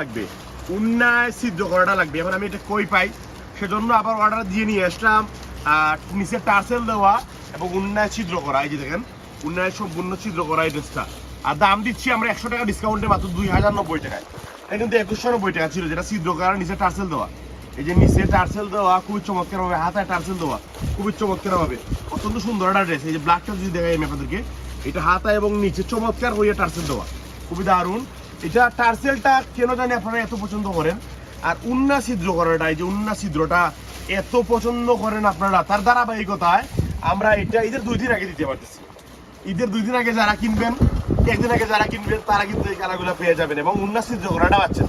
লাগবে, উন্নায় ছিদ্র করাটা লাগবে। এখন আমি এটা কই পাই, সেজন্য আবার অর্ডার দিয়ে নিয়ে আসলাম। আর নিচে টার্সেল দেওয়া এবং উন্নায় ছিদ্র করা, এই যে দেখেন উন্নায় সম্পূর্ণ ছিদ্র করা এই ড্রেসটা। আর দাম দিচ্ছি আমরা 100 টাকা ডিসকাউন্টে মাত্র 2090 টাকায়। এটা কিন্তু 2190 টাকা ছিল, যেটা ছিদ্র করা নিচে টার্সেল দেওয়া। এই যে নিচে টার্সেল দেওয়া খুবই চমৎকার হবে, হাতায় টার্সেল দেওয়া খুবই চমৎকার হবে, অত্যন্ত সুন্দর একটা ড্রেস। এই যে ব্ল্যাকটা যদি দেখাই আমি আপনাদেরকে, এটা হাতা এবং নিচে চমৎকার হয়ে টার্সেল দেওয়া, খুবই দারুণ। এটা টার্সেলটা কেন জানি আপনারা এত পছন্দ করেন, আর উন্না ছিদ্র করাটা, এই যে উন্না ছিদ্রটা এত পছন্দ করেন আপনারা, তার ধারাবাহিকতায় আমরা এটা ঈদের 2 দিন আগে দিতে পারতেছি। ঈদের 2 দিন আগে যারা কিনবেন, একদিন আগে যারা কিনবেন, তারা কিন্তু এই কালারগুলো পেয়ে যাবেন এবং উন্না ছিদ্র করাটা পাচ্ছেন।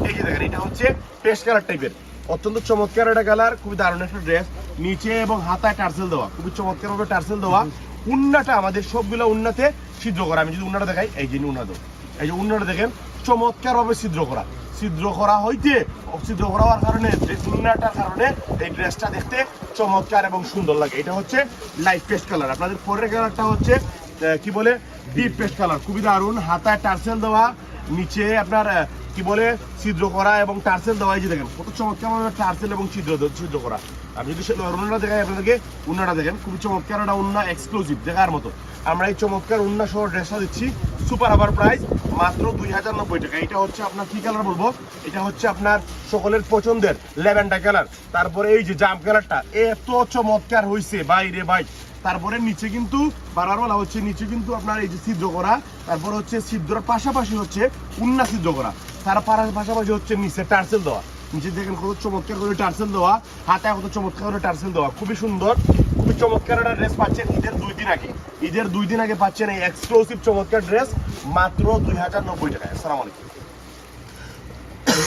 এই যে দেখেন, এটা হচ্ছে পেস্ট কালার টাইপের, অত্যন্ত চমৎকার একটা কালার, খুবই দারুণ একটা ড্রেস। নিচে এবং হাতায় টার্সেল দেওয়া, খুবই চমৎকার ভাবে টার্সেল দেওয়া। উন্নাটা আমাদের সবগুলো উন্নাতে ছিদ্র করা। আমি যদি উন্নাটা দেখাই, এই যে উন্না দেবো, এই যে উন্নাটা দেখেন চমৎকার ভাবে ছিদ্র করা। ছিদ্র করা হইতে ছিদ্র করা হওয়ার কারণে, উন্নাটার কারণে এই ড্রেসটা দেখতে চমৎকার এবং সুন্দর লাগে। এটা হচ্ছে লাইট পেস্ট কালার। আপনাদের পরের কালারটা হচ্ছে কি বলে ডিপ পেস্ট কালার, খুবই দারুণ। হাতায় টার্সেল দেওয়া, নিচে আপনার কি বলে ছিদ্র করা এবং টার্সেল দেওয়া। এই যে দেখেন কত চমৎকার টার্সেল এবং ছিদ্র করা। আমি যদি উন্নাটা দেখাই আপনাদেরকে, উন্নাটা দেখেন খুবই চমৎকার একটা উন্না, এক্সক্লুসিভ দেখার মতো। আমরা এই চমৎকার উন্না সহ ড্রেসটা দিচ্ছি সুপার আবার প্রাইস মাত্র 2090 টাকা। এটা হচ্ছে আপনার কি কালার বলবো, এটা হচ্ছে আপনার সকলের পছন্দের ল্যাভেন্ডার কালার। তারপরে এই যে জাম কালারটা এত চমৎকার হয়েছে বাইরে ভাই। তারপরে নিচে কিন্তু বারবার বলা হচ্ছে, নিচে কিন্তু আপনার এই যে ছিদ্র করা, তারপর হচ্ছে ছিদ্রর পাশাপাশি হচ্ছে উন্না ছিদ্র করা, তার পাশাপাশি হচ্ছে নিচে টার্সেল দেওয়া। নিচে দেখেন কত চমৎকার করে টার্সেল দেওয়া, হাতায় কত চমৎকার করে টার্সেল দেওয়া, খুবই সুন্দর, খুবই চমৎকার একটা ড্রেস পাচ্ছেন ঈদের 2 দিন আগে। ঈদের 2 দিন আগে পাচ্ছেন এই এক্সক্লুসিভ চমৎকার ড্রেস মাত্র 2090 টাকায়। আসসালামু আলাইকুম।